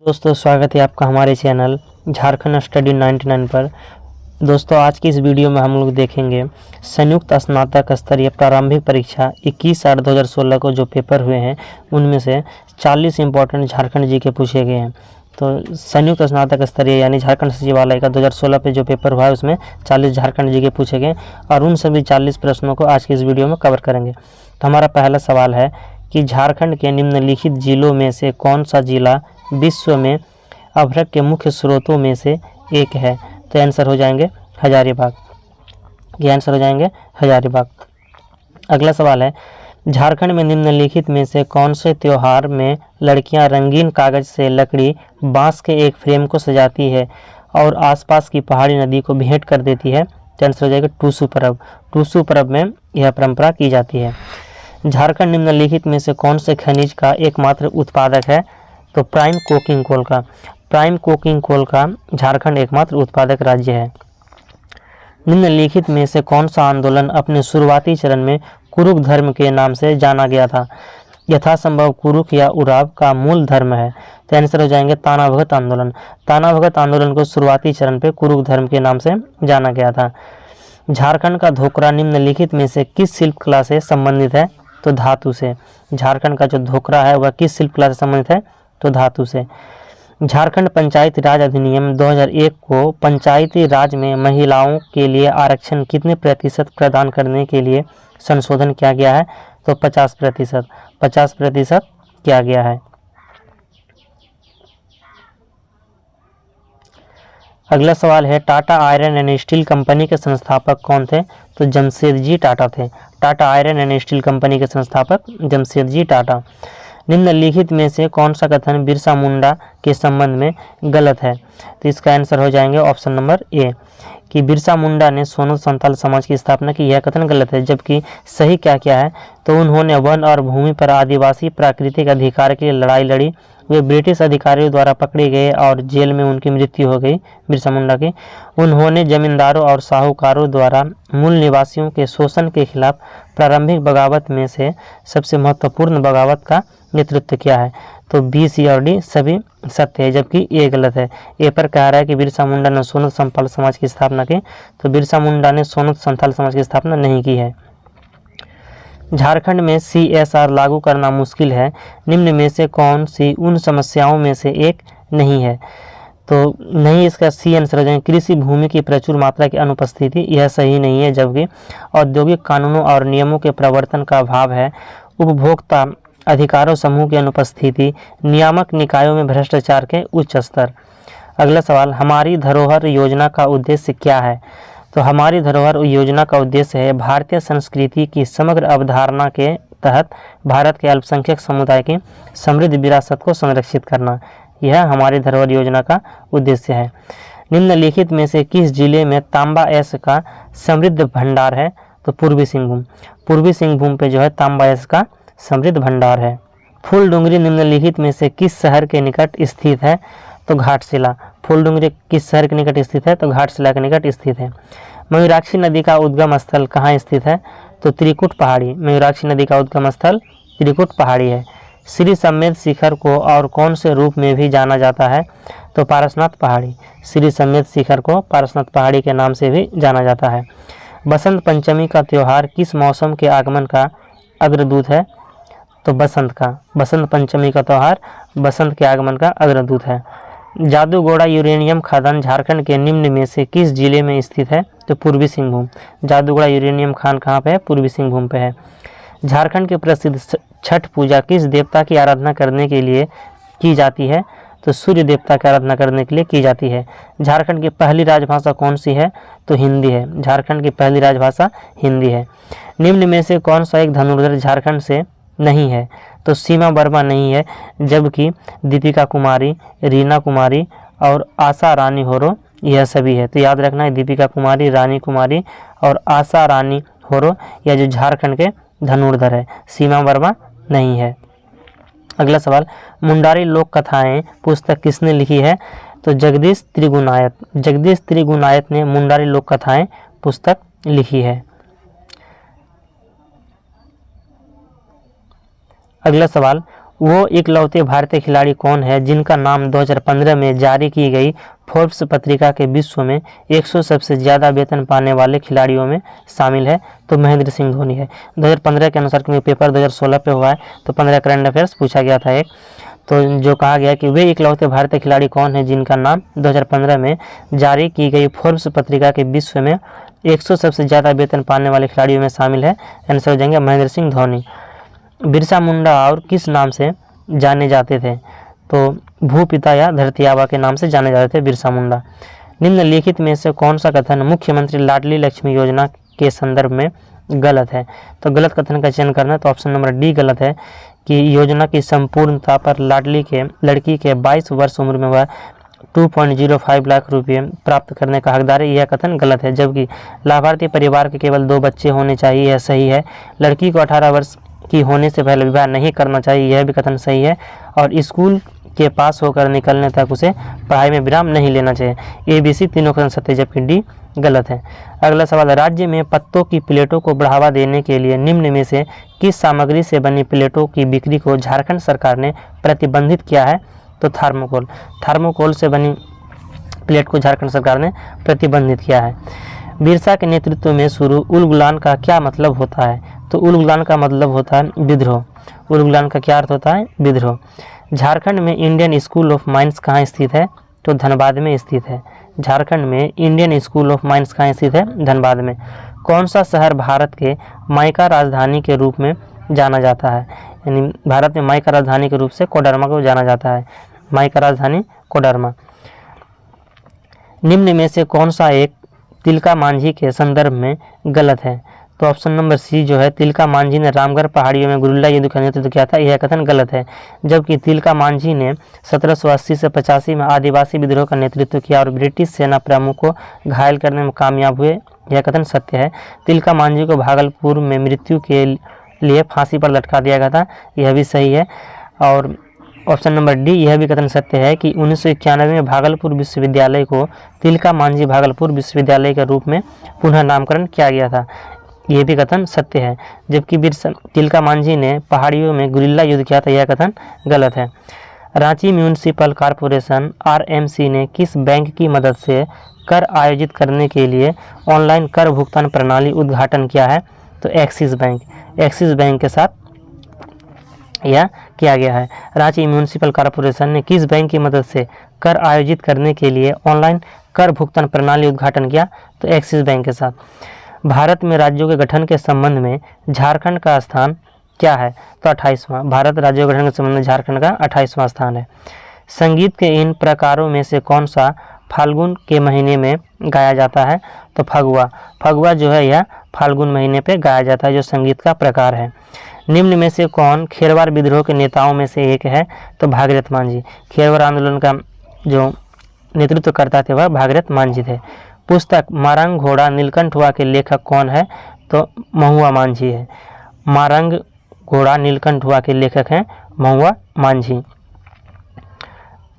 दोस्तों स्वागत है आपका हमारे चैनल झारखंड स्टडी 99 पर। दोस्तों आज की इस वीडियो में हम लोग देखेंगे संयुक्त स्नातक स्तरीय प्रारंभिक परीक्षा 21/8/2016 को जो पेपर हुए हैं उनमें से 40 इंपॉर्टेंट झारखंड जी के पूछे गए हैं। तो संयुक्त स्नातक स्तरीय यानी झारखंड सचिवालय का 2016 पे जो पेपर हुआ है उसमें 40 झारखंड जी के पूछे गए और उन सभी 40 प्रश्नों को आज की इस वीडियो में कवर करेंगे। तो हमारा पहला सवाल है कि झारखंड के निम्नलिखित जिलों में से कौन सा जिला विश्व में अभ्रक के मुख्य स्रोतों में से एक है। तो आंसर हो जाएंगे हजारीबाग। ये आंसर हो जाएंगे हजारीबाग। अगला सवाल है झारखंड में निम्नलिखित में से कौन से त्योहार में लड़कियां रंगीन कागज से लकड़ी बांस के एक फ्रेम को सजाती है और आसपास की पहाड़ी नदी को भेंट कर देती है। तो आंसर हो जाएगा टूसू पर्व। टूसू पर्व में यह परंपरा की जाती है। झारखंड निम्नलिखित में से कौन से खनिज का एकमात्र उत्पादक है। तो प्राइम कोकिंग कोल का। प्राइम कोकिंग कोल का झारखंड एकमात्र उत्पादक राज्य है। निम्नलिखित में से कौन सा आंदोलन अपने शुरुआती चरण में कुरुक धर्म के नाम से जाना गया था। यथासंभव कुरुक या उराव का मूल धर्म है। तो आंसर हो जाएंगे ताना भगत आंदोलन। ताना भगत आंदोलन को शुरुआती चरण पे कुरुक धर्म के नाम से जाना गया था। झारखंड का धोकरा निम्नलिखित में से किस शिल्प कला से संबंधित है। तो धातु से। झारखंड का जो धोकरा है वह किस शिल्प कला से संबंधित है। तो धातु से। झारखंड पंचायती राज अधिनियम 2001 को पंचायती राज में महिलाओं के लिए आरक्षण कितने प्रतिशत प्रदान करने के लिए संशोधन किया गया है। तो 50%। 50% किया गया है। अगला सवाल है Tata iron and steel company के संस्थापक कौन थे। तो जमशेदजी टाटा थे। Tata iron and steel company के संस्थापक जमशेदजी टाटा। निम्नलिखित में से कौन सा कथन बिरसा मुंडा के संबंध में गलत है। तो इसका आंसर हो जाएंगे ऑप्शन नंबर ए कि बिरसा मुंडा ने सोनू संथाल समाज की स्थापना की। यह कथन गलत है। जबकि सही क्या क्या है तो उन्होंने वन और भूमि पर आदिवासी प्राकृतिक अधिकार के लिए लड़ाई लड़ी। वे ब्रिटिश अधिकारियों द्वारा पकड़े गए और जेल में उनकी मृत्यु हो गई बिरसा मुंडा की। उन्होंने जमींदारों और साहूकारों द्वारा मूल निवासियों के शोषण के खिलाफ प्रारंभिक बगावत में से सबसे महत्वपूर्ण बगावत का नेतृत्व किया है। तो बी सी और डी सभी सत्य है जबकि ए गलत है। ए पर कह रहा है कि बिरसा मुंडा ने सोनू संथाल समाज की स्थापना की। तो बिरसा मुंडा ने सोनू संथाल समाज की स्थापना नहीं की है। झारखंड में CSR लागू करना मुश्किल है। निम्न में से कौन सी उन समस्याओं में से एक नहीं है। तो नहीं, इसका सी आंसर हो जाएगा कृषि भूमि की प्रचुर मात्रा की अनुपस्थिति। यह सही नहीं है। जबकि औद्योगिक कानूनों और नियमों के प्रवर्तन का अभाव है। उपभोक्ता अधिकारों समूह की अनुपस्थिति। नियामक निकायों में भ्रष्टाचार के उच्च स्तर। अगला सवाल हमारी धरोहर योजना का उद्देश्य क्या है। तो हमारी धरोहर योजना का उद्देश्य है भारतीय संस्कृति की समग्र अवधारणा के तहत भारत के अल्पसंख्यक समुदाय की समृद्ध विरासत को संरक्षित करना। यह हमारी धरोहर योजना का उद्देश्य है। निम्नलिखित में से किस जिले में तांबा एस का समृद्ध भंडार है। तो पूर्वी सिंहभूम। पूर्वी सिंहभूम पे जो है तांबा एस का समृद्ध भंडार है। फूलडुंगरी निम्नलिखित में से किस शहर के निकट स्थित है। तो घाटशिला। फूलडुंगरी किस शहर के निकट स्थित है। तो घाटशिला के निकट स्थित है। मयूराक्षी नदी का उद्गम स्थल कहाँ स्थित है। तो त्रिकुट पहाड़ी। मयूराक्षी नदी का उद्गम स्थल त्रिकुट पहाड़ी है। श्री समेत शिखर को और कौन से रूप में भी जाना जाता है। तो पारसनाथ पहाड़ी। श्री समेत शिखर को पारसनाथ पहाड़ी के नाम से भी जाना जाता है। बसंत पंचमी का त्यौहार किस मौसम के आगमन का अग्रदूत है। तो बसंत का। बसंत पंचमी का त्यौहार बसंत के आगमन का अग्रदूत है। जादूगोड़ा यूरेनियम खदान झारखंड के निम्न में से किस जिले में स्थित है। तो पूर्वी सिंहभूम। जादूगोड़ा यूरेनियम खान कहाँ पे है। पूर्वी सिंहभूम पे है। झारखंड के प्रसिद्ध छठ पूजा किस देवता की आराधना करने के लिए की जाती है। तो सूर्य देवता की आराधना करने के लिए की जाती है। झारखंड की पहली राजभाषा कौन सी है। तो हिंदी है। झारखंड की पहली राजभाषा हिंदी है। निम्न में से कौन सा एक धनुर्धर झारखंड से नहीं है। तो सीमा वर्मा नहीं है। जबकि दीपिका कुमारी, रीना कुमारी और आशा रानी होरो यह सभी है। तो याद रखना है दीपिका कुमारी, रानी कुमारी और आशा रानी होरो यह जो झारखंड के धनुर्धर है। सीमा वर्मा नहीं है। अगला सवाल मुंडारी लोक कथाएं पुस्तक किसने लिखी है। तो जगदीश त्रिगुणायत। जगदीश त्रिगुणायत ने मुंडारी लोक कथाएं पुस्तक लिखी है। अगला सवाल वो इकलौते भारतीय खिलाड़ी कौन है जिनका नाम 2015 में जारी की गई फोर्ब्स पत्रिका के विश्व में 100 सबसे ज़्यादा वेतन पाने वाले खिलाड़ियों में शामिल है? तो महेंद्र सिंह धोनी है। 2015 के अनुसार, क्योंकि पेपर 2016 पे हुआ है तो 15 करंट अफेयर्स पूछा गया था एक, तो जो कहा गया कि वे इकलौते भारतीय खिलाड़ी कौन है जिनका नाम 2015 में जारी की गई फोर्ब्स पत्रिका के विश्व में 100 सबसे ज़्यादा वेतन पाने वाले खिलाड़ियों में शामिल है? आंसर हो जाएंगे महेंद्र सिंह धोनी। बिरसा मुंडा और किस नाम से जाने जाते थे? तो भूपिता या धरती आबा के नाम से जाने जाते थे बिरसा मुंडा। निम्नलिखित में से कौन सा कथन मुख्यमंत्री लाडली लक्ष्मी योजना के संदर्भ में गलत है? तो गलत कथन का चयन करना है, तो ऑप्शन नंबर डी गलत है कि योजना की संपूर्णता पर लाडली के लड़की के 22 वर्ष उम्र में वह 2.05 लाख रुपये प्राप्त करने का हकदार है, यह कथन गलत है। जबकि लाभार्थी परिवार के केवल 2 बच्चे होने चाहिए, यह सही है। लड़की को 18 वर्ष की होने से पहले विवाह नहीं करना चाहिए, यह भी कथन सही है। और स्कूल के पास होकर निकलने तक उसे पढ़ाई में विराम नहीं लेना चाहिए, ABC तीनों कथन सत्य, जबकि डी गलत है। अगला सवाल, राज्य में पत्तों की प्लेटों को बढ़ावा देने के लिए निम्न में से किस सामग्री से बनी प्लेटों की बिक्री को झारखंड सरकार ने प्रतिबंधित किया है? तो थर्मोकोल। थर्मोकोल से बनी प्लेट को झारखंड सरकार ने प्रतिबंधित किया है। बिरसा के नेतृत्व में शुरू उलगुलान का क्या मतलब होता है? तो उलगुलान का मतलब होता है विद्रोह। उलगुलान का क्या अर्थ होता है? विद्रोह। झारखंड में इंडियन स्कूल ऑफ माइंस कहाँ स्थित है? तो धनबाद में स्थित है। झारखंड में इंडियन स्कूल ऑफ माइंस कहाँ स्थित है? धनबाद में। कौन सा शहर भारत के माइका राजधानी के रूप में जाना जाता है? यानी भारत में माइका राजधानी के रूप से कोडरमा को जाना जाता है। माइका राजधानी कोडरमा। निम्न में से कौन सा एक तिलका मांझी के संदर्भ में गलत है? तो ऑप्शन नंबर सी जो है, तिलका मांझी ने रामगढ़ पहाड़ियों में गुरिल्ला युद्ध का नेतृत्व किया था, यह कथन गलत है। जबकि तिलका मांझी ने 1780 से 85 में आदिवासी विद्रोह का नेतृत्व किया और ब्रिटिश सेना प्रमुख को घायल करने में कामयाब हुए, यह कथन सत्य है। तिलका मांझी को भागलपुर में मृत्यु के लिए फांसी पर लटका दिया गया था, यह भी सही है। और ऑप्शन नंबर डी यह भी कथन सत्य है कि 1991 में भागलपुर विश्वविद्यालय को तिलका मांझी भागलपुर विश्वविद्यालय के रूप में पुनः नामकरण किया गया था, यह भी कथन सत्य है। जबकि तिलका मांझी ने पहाड़ियों में गुरिल्ला युद्ध किया था, यह कथन गलत है। रांची म्यूनिसिपल कॉरपोरेशन RMC ने किस बैंक की मदद से कर आयोजित करने के लिए ऑनलाइन कर भुगतान प्रणाली उद्घाटन किया है? तो एक्सिस बैंक। एक्सिस बैंक के साथ यह किया गया है। रांची म्यूनिसिपल कॉरपोरेशन ने किस बैंक की मदद से कर आयोजित करने के लिए ऑनलाइन कर भुगतान प्रणाली उद्घाटन किया? तो एक्सिस बैंक के साथ। भारत में राज्यों के गठन के संबंध में झारखंड का स्थान क्या है? तो 28वां। भारत राज्यों के गठन के संबंध में झारखंड का 28वां स्थान है। संगीत के इन प्रकारों में से कौन सा फाल्गुन के महीने में गाया जाता है? तो फगुआ। फगुआ जो है यह फाल्गुन महीने पे गाया जाता है, जो संगीत का प्रकार है। निम्न में से कौन खेरवार विद्रोह के नेताओं में से एक है? तो भागीरथ मांझी। खेरवार आंदोलन का जो नेतृत्व करता थे वह भागीरथ मांझी थे। पुस्तक मारंग घोड़ा नीलकंठ हुआ के लेखक कौन है? तो महुआ मांझी है। मारंग घोड़ा नीलकंठ हुआ के लेखक हैं महुआ मांझी।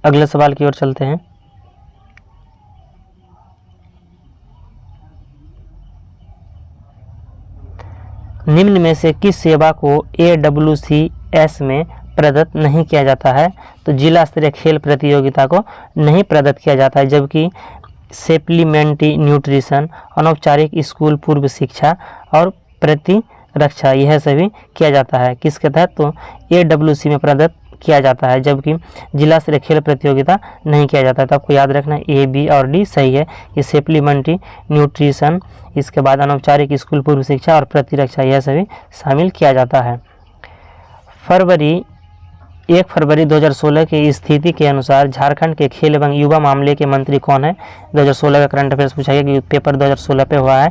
अगले सवाल की ओर चलते हैं। निम्न में से किस सेवा को AWCS में प्रदत्त नहीं किया जाता है? तो जिला स्तरीय खेल प्रतियोगिता को नहीं प्रदत्त किया जाता है, जबकि सप्लीमेंट्री न्यूट्रिशन, अनौपचारिक स्कूल पूर्व शिक्षा और प्रतिरक्षा यह सभी किया जाता है। किसके तहत? तो AWC में प्रदत्त किया जाता है, जबकि जिला स्तरीय खेल प्रतियोगिता नहीं किया जाता है। तो आपको याद रखना A, B और D सही है। ये सप्लीमेंट्री न्यूट्रिशन, इसके बाद अनौपचारिक स्कूल पूर्व शिक्षा और प्रतिरक्षा यह सभी शामिल किया जाता है। 1 फरवरी 2016 की स्थिति के अनुसार झारखंड के खेल एवं युवा मामले के मंत्री कौन है? 2016 का करंट अफेयर्स पूछा गया कि पेपर 2016 पे हुआ है,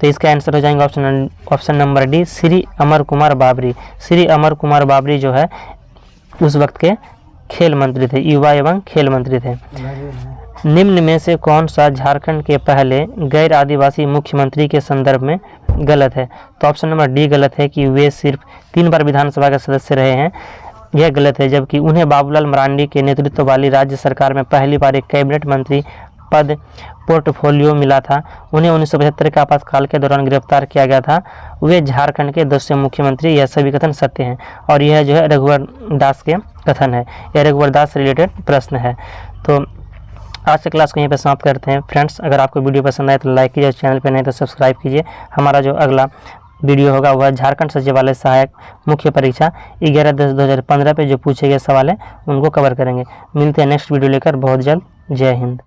तो इसका आंसर हो जाएंगे option number D, Shri Amar Kumar Babri. Shri Amar Kumar Babri जो है उस वक्त के खेल मंत्री थे, युवा एवं खेल मंत्री थे। निम्न में से कौन सा झारखंड के पहले गैर आदिवासी मुख्यमंत्री के संदर्भ में गलत है? तो ऑप्शन नंबर डी गलत है कि वे सिर्फ 3 बार विधानसभा के सदस्य रहे हैं, यह गलत है। जबकि उन्हें बाबूलाल मरांडी के नेतृत्व वाली राज्य सरकार में पहली बार एक कैबिनेट मंत्री पद पोर्टफोलियो मिला था। उन्हें 1975 के आपातकाल के दौरान गिरफ्तार किया गया था। वे झारखंड के 10वें मुख्यमंत्री। यह सभी कथन सत्य हैं और यह जो है रघुवर दास के कथन है। यह रघुवर दास से रिलेटेड प्रश्न है। तो आज के क्लास को यहीं पर समाप्त करते हैं फ्रेंड्स। अगर आपको वीडियो पसंद आए तो लाइक कीजिए, चैनल पर नहीं तो सब्सक्राइब कीजिए। हमारा जो अगला वीडियो होगा वह झारखंड सचिवालय सहायक मुख्य परीक्षा 11/10/2015 पे जो पूछे गए सवाल हैं उनको कवर करेंगे। मिलते हैं नेक्स्ट वीडियो लेकर बहुत जल्द। जय हिंद।